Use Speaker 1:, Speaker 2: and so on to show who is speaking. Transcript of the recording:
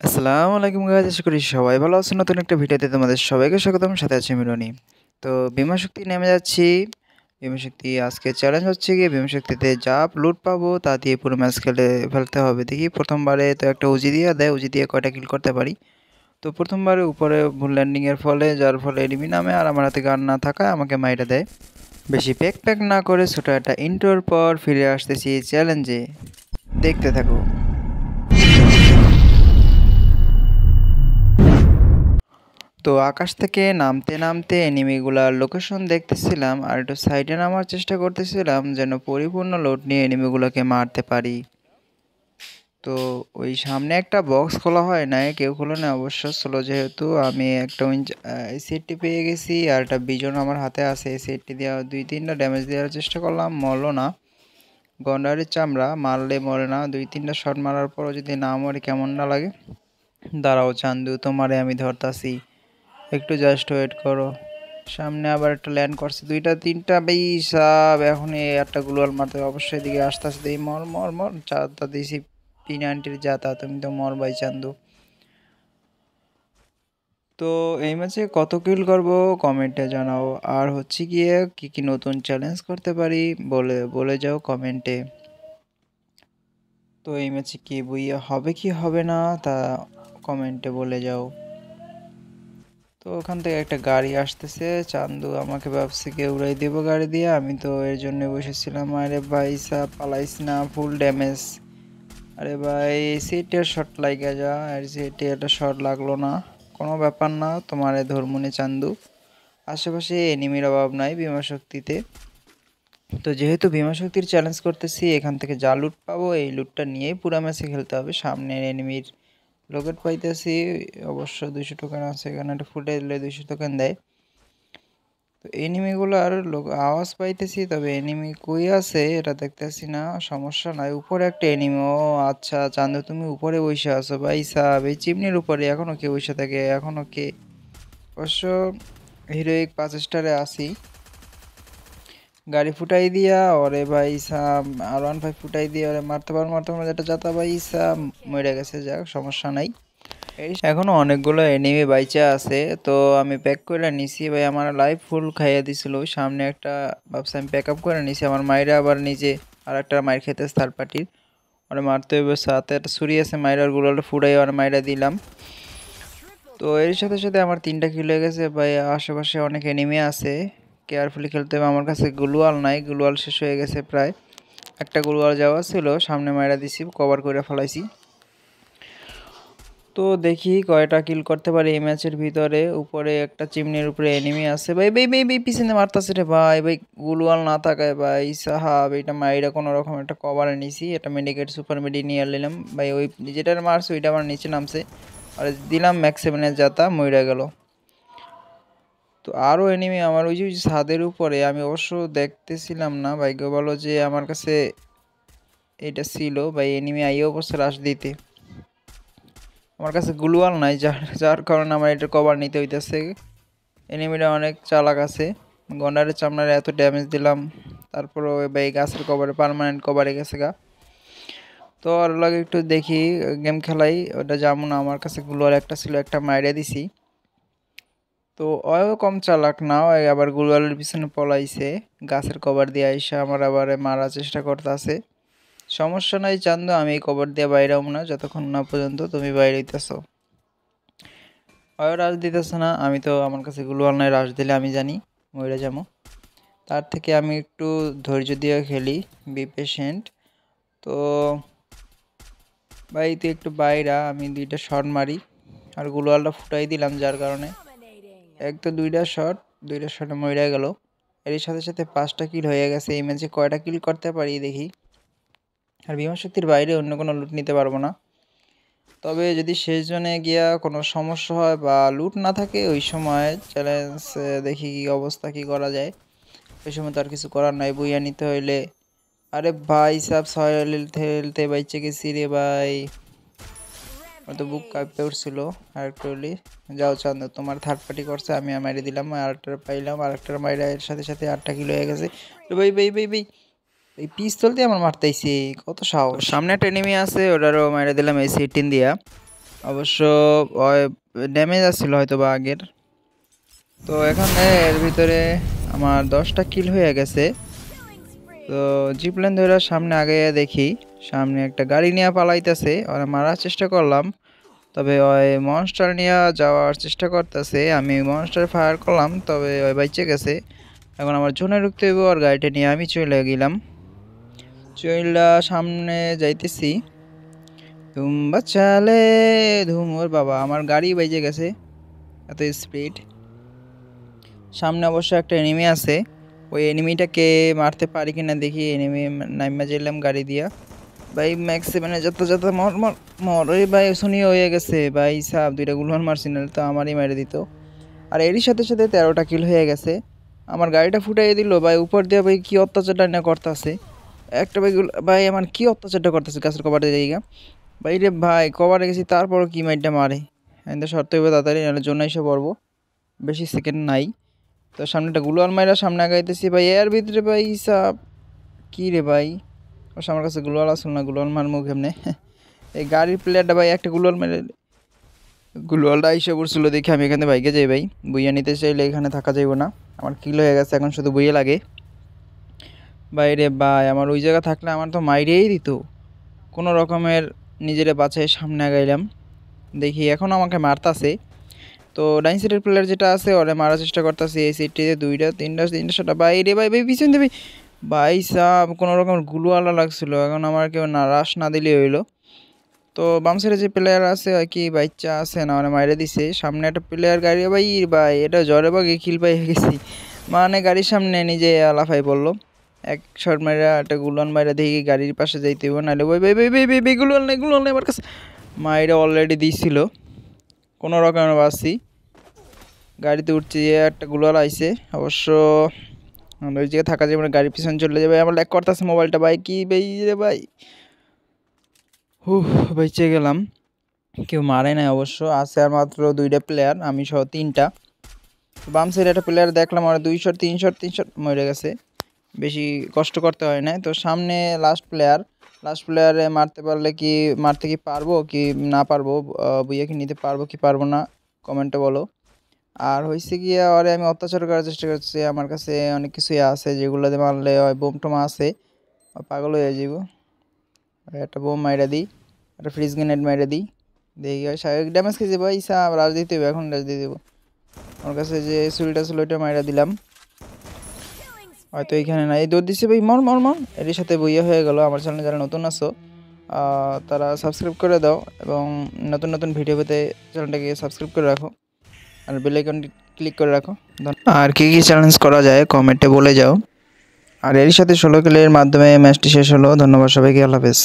Speaker 1: আসসালামু আলাইকুম গাইস, আশা করি সবাই ভালো আছেন। নতুন একটা ভিডিওতে তোমাদের সবাইকে স্বাগতম। সাথে আছে মিরনি। তো বিমা শক্তি নেমে যাচ্ছি। বিমা শক্তি আজকে চ্যালেঞ্জ হচ্ছে গিয়ে বিমা শক্তিতে যা লুট পাবো তা দিয়ে পুরো ম্যাচ খেলে ফেলতে হবে। দেখি প্রথমবারে তো একটা উজি দিয়ে দেয়, উজি দিয়ে কয়টা কিল করতে পারি। তো প্রথমবারে উপরে ভুল ল্যান্ডিং এর ফলে যার ফলে এনিমি নামে আর আমার হাতে গান না থাকায় আমাকে মাইরা দেয়। বেশি প্যাক প্যাক না করে ছোট একটা ইন্টোর পর ফিরে আসতেছি চ্যালেঞ্জে। দেখতে থাকো। তো আকাশ থেকে নামতে নামতে এনিমিগুলার লোকেশন দেখতেছিলাম আর একটু সাইডে নামার চেষ্টা করতেছিলাম যেন পরিপূর্ণ লোড নিয়ে এনিমিগুলোকে মারতে পারি। তো ওই সামনে একটা বক্স খোলা হয় নাই, কেউ খোলে না অবশ্য, স্লো যেহেতু আমি একটা এই সেটটি পেয়ে গেছি আর একটা বিজন আমার হাতে আছে। এই সেটটি দেওয়া 2-3টা ড্যামেজ দেওয়ার চেষ্টা করলাম, মরলো না। গন্ডারের চামড়া, মারলে মরে না। 2-3টা শট মারার পরও যদি না মরে কেমন না লাগে। দাঁড়াও চান্দু, তোমারে আমি ধরতাছি, একটু জাস্ট ওয়েট করো। সামনে আবার একটা ল্যান্ড করছে, 2-3টা সব। এখন এই একটা গ্লোয়াল মারতে হবে, অবশ্যই দিকে আসতে আসতে মর মর মর চাটা দিছি। P90 যাতা, তুমি তো মর ভাই চান্দু। তো এই ম্যাচে কত কিল করব কমেন্টে জানাও, আর হচ্ছে গিয়ে কি কি নতুন চ্যালেঞ্জ করতে পারি বলে বলে যাও কমেন্টে। তো এই ম্যাচে কি বুইয়া হবে কি হবে না তা কমেন্টে বলে যাও। তো ওখান থেকে একটা গাড়ি আসতেছে, চান্দু আমাকে ভাবছে কে উড়াই দেব গাড়ি দিয়ে, আমি তো এর জন্য বসেছিলাম। আরে ভাই সাহ, পালাইস না, ফুল ড্যামেজ। আরে ভাই সিটের শট লাগা যা, আর সিটে একটা শট লাগলো না, কোনো ব্যাপার না, তোমারে ধর্মুনে চান্দু। আশেপাশে এনিমির অভাব নাই বিমা শক্তিতে। তো যেহেতু বিমা শক্তির চ্যালেঞ্জ করতেছি, এখান থেকে যা লুট পাবো এই লুটটা নিয়েই পুরো ম্যাচে খেলতে হবে। সামনের এনিমির লোকেট পাইতেছি, অবশ্য 200 টোকেন আছে, এখানে একটা ফুটে দিলে 200 টোকেন দেয়। তো এনিমিগুলোর আওয়াজ পাইতেছি, তবে এনিমি কই আছে এটা দেখতেছি না। সমস্যা নাই, উপরে একটা এনিমি। ও আচ্ছা চান্দু, তুমি উপরে বসে আছো ভাই সাহেব, এই চিমনির উপরে এখনো কে বসে থাকে, এখনো কে? অবশ্য হিরোইক 5 স্টারে আসি। গাড়ি ফুটাই দিয়া ওরে ভাই সাম, R15 ফুটাই দিয়ে ওরে মারতে পারো মারতে পারো, যেটা যাতা ভাই সাম মরে গেছে, যাক সমস্যা নাই। এখনো অনেকগুলো এনিমি বাইচা আছে, তো আমি প্যাক করে নিছি ভাই। আমার লাইফ ফুল খাইয়ে দিছিল, সামনে একটা ভাবছি আমি প্যাক আপ করে নিছি। আমার মাইরা আবার নিজে আর একটা মাইর খেতে থার্ড পার্টির, ওরা মারতে হবে। সাথে একটা ছুরি আছে, মাইরার গুলোটা ফুটাই আর মাইরা দিলাম। তো এর সাথে সাথে আমার 3টা কিল হয়ে গেছে ভাই। আশেপাশে অনেক এনিমি আছে, কেয়ারফুলি খেলতে হবে। আমার কাছে গ্লুয়াল নাই, গ্লুয়াল শেষ হয়ে গেছে প্রায়। একটা গ্লুয়াল যাওয়া ছিল, সামনে মাইরা দিছি, কভার করে ফেলাইছি। তো দেখি কয়টা কিল করতে পারি এই ম্যাচের ভিতরে। উপরে একটা চিমনির উপরে এনিমি আছে ভাই ভাই ভাই ভাই, পিছনে মারতাছে রে ভাই ভাই। গুলওয়াল না থাকায় ভাই সাহাব এটা মাইরা কোনো রকম একটা কভারে নিছি। এটা মেডিকেট সুপার মেডি নিয়ে নিলাম ভাই। ওই যেটার মারছে ওইটা আমার নিচে নামছে, আর দিলাম ম্যাক্স 7-এর যাতা, মইরা গেল। তো আরও এনিমি আমার ওই যে ছাদের উপরে, আমি অবশ্য দেখতেছিলাম না, ভাগ্য ভালো যে আমার কাছে এটা ছিল ভাই। এনিমি আইও অবশ্য রাশ দিতে, আমার কাছে গ্লুয়াল নাই, যার যার কারণে আমার এটা কভার নিতে হইতেছে। এনিমিটা অনেক চালাক আছে। গন্ডারের চামড়ারে এত ড্যামেজ দিলাম, তারপরে ভাই গাছের কভারে পার্মানেন্ট কভারে গেছে গা। তো আর লাগে একটু দেখি গেম খেলাই, ওটা যেমন আমার কাছে গ্লুয়াল একটা ছিল, একটা মাইরে দিছি। তো ওও কম চালাক না, ওই আবার গ্লুয়ালের পিছনে পলাইছে, গাছের কভার দিয়ে আইসা আমার আবার মারার চেষ্টা করতেছে। সমস্যা নাই চান্দু, আমি এই কভার দিয়ে বাইরে হবো না যতক্ষণ না পর্যন্ত তুমি বাইরে হইতেছো। ওই রাশ দিতেছে না, আমি তো আমার কাছে গ্লুয়াল নাই, রাশ দিলে আমি জানি মরে যাবো। তার থেকে আমি একটু ধৈর্য দিয়ে খেলি, বি পেশেন্ট। তো ভাই তুই একটু বাইরা, আমি 2টা শট মারি আর গ্লুয়ালটা ফুটাই দিলাম, যার কারণে এক তো 2টা শটে মরে গেল। এর সাথে সাথে 5টা কিল হয়ে গেছে। এই ম্যাচে কয়টা কিল করতে পারি দেখি। আর বিমা শক্তির বাইরে অন্য কোনো লুট নিতে পারবো না, তবে যদি শেষ জোনে গিয়া কোনো সমস্যা হয় বা লুট না থাকে ওই সময় চ্যালেঞ্জ দেখি কি অবস্থা, কি করা যায়। ওই সময় তো আর কিছু করার নাই, বইয়া নিতে হইলে। আরে ভাই সাব সয়েল হেলতে বাইচে গেছি রে ভাই, আমার তো বুক কাঁপতে উঠছিল। আরেকটু হলি যাও চান্দ, তোমার থার্ড পার্টি করছে, আমি মাইরে দিলাম, আরেকটা পাইলাম, আরেকটা মাইরা এর সাথে সাথে 8টা কিলো হয়ে গেছে। ভাই ভাই ভাই ভাই, এই পিস্তল দিয়ে আমার মারতেইছি, কত সাহস। সামনে একটা এনিমি আছে, ওটারও মাইরে দিলাম এই 18 দিয়া। অবশ্য ড্যামেজ আসছিল হয়তো বা আগের। তো এখন এর ভিতরে আমার 10টা কিল হয়ে গেছে। তো জিপলাইন ধরে সামনে আগে দেখি সামনে একটা গাড়ি নিয়ে পালাইতেছে, ওরা মারার চেষ্টা করলাম, তবে ওই মনস্টার নিয়ে যাওয়ার চেষ্টা করতেছে। আমি মনস্টার ফায়ার করলাম, তবে ওই বাইচে গেছে। এখন আমার জোনে ঢুকতে হইব, আর গাড়িটা নিয়ে আমি চলে গেলাম। চইলা সামনে যাইতেছি, ধুম বাচালে ধুম। ওর বাবা, আমার গাড়ি বাইজে গেছে, এত স্পিড। সামনে অবশ্য একটা এনিমি আছে, ওই এনিমিটাকে মারতে পারি কিনা দেখি। এনিমি নাইমা যেলাম গাড়ি দিয়া। ভাই ম্যাক্স 7-এ যত যত মর মর মর। ওই ভাই শুনি হয়ে গেছে ভাই সাহেব, 2টা গুলমান মারছি, না তো আমারই মেরে দিত। আর এরই সাথে সাথে 13টা কিল হয়ে গেছে। আমার গাড়িটা ফুটাই দিল ভাই, উপর দিয়ে ভাই কি অত্যাচারটা না করতেছে। একটা ভাই ভাই আমার কি অত্যাচারটা করতেছে গাছের কভারে জায়গা। ভাই রে ভাই, কভারে গেছি তারপরও কি মাইটটা মারে। আমি তো শর্ত হইবে তাড়াতাড়ি, নাহলে জন্য এসে পড়বো, বেশি সেকেন্ড নাই। তো সামনে একটা গুলোয়াল মাইরা সামনে আগাইতেছি ভাই, এর ভিতরে ভাই সাপ কি রে ভাই। অবশ্য আমার কাছে গুলোয়াল আসল না, গুলোয়াল মার মুখ এমনি। এই গাড়ির প্লেয়ারটা ভাই একটা গুলোয়াল মেরে, গুলোয়ালটা এসে পড়ছিল দেখে আমি এখানে বাইকে যাই ভাই। বইয়া নিতে চাইলে এখানে থাকা যাইব না, আমার কিল হয়ে গেছে, এখন শুধু বইয়ে লাগে। বাইরে ভাই আমার ওই জায়গা থাকলে আমার তো মাইরেই দিত। কোনো রকমের নিজেরে বাঁচাই সামনে আগাইলাম, দেখি এখন আমাকে মারতাছে। তো ডাইন সাইডের প্লেয়ার যেটা আছে ওরা মারার চেষ্টা করতেছে, এই সাইডটিতে 2টা 3টা 3টা বাইরে ভাই ভাই পিছন দেবে ভাই সাহ। কোনো রকম গুলুয়ালা লাগছিল, এখন আমার কেউ না রাশ না দিলেই হইলো। তো বাম সাইডে যে প্লেয়ার আছে আর কি বাচ্চা আছে না, মানে মাইরে দিছে। সামনে একটা প্লেয়ার গাড়ি ভাই ভাই, এটা জ্বরে বাগে কিল পাই গেছি, মানে গাড়ির সামনে নিজে লাফাই পড়লো। এক শট মাইরা একটা গুলন মাইরা দেখি গাড়ির পাশে যাইতে হইব, নাহলে ভাই ভাই ভাই ভাই ভাই ভাই গুলন নেই আমার কাছে। মাইরা অলরেডি দিছিল, কোনো রকমের বাসি গাড়িতে উঠছে, একটা গুলাল আইছে। অবশ্য ওই জায়গায় থাকা যাবে না, গাড়ির পিছনে চলে যাবে। আমার ল্যাগ করতেছে মোবাইলটা ভাই, কি ভাই রে ভাই। বেঁচে গেলাম, কেউ মারে নাই অবশ্য। আছে আর মাত্র 2টা প্লেয়ার, আমি সহ 3টা। বাম সাইডে একটা প্লেয়ার দেখলাম, আর 2 শট 3 শট 3 শট মরে গেছে, বেশি কষ্ট করতে হয় না। তো সামনে লাস্ট প্লেয়ারে মারতে পারলে কি, মারতে কি পারবো কি না পারবো, বুইয়া কি নিতে পারবো কি পারবো না, কমেন্টে বলো। আর হয়েছে গিয়ে ওরে আমি অত্যাচার করার চেষ্টা করছি, আমার কাছে অনেক কিছুই আছে যেগুলোতে মারলে হয় বোম টোমা আছে, পাগল হয়ে যাব। একটা বোম মাইরা দিই, একটা ফ্রিজ গ্রেনেড মাইরা দিই, দেখি হয় স্বাভাবিক ড্যামেজ খেয়েছে ভাই সাহ। রাজ দিতে হবে, এখন রাজ দিয়ে দেবো। আমার কাছে যে সুইলটা ছিল ওইটা মাইরা দিলাম, হয়তো এইখানে না। এই দৌড় দিচ্ছে ভাই, মর মর মর। এর সাথে বইয়া হয়ে গেল। আমার চ্যানেলে যারা নতুন আছো তারা সাবস্ক্রাইব করে দাও, এবং নতুন নতুন ভিডিও পেতে চ্যানেলটাকে সাবস্ক্রাইব করে রাখো, আর বেল আইকনটি ক্লিক করে রাখো। আর কী কী চ্যালেঞ্জ করা যায় কমেন্টে বলে যাও। আর এর সাথে 16 কিলের মাধ্যমে ম্যাচটি শেষ হলো। ধন্যবাদ সবাইকে, আল্লাহ হাফেজ।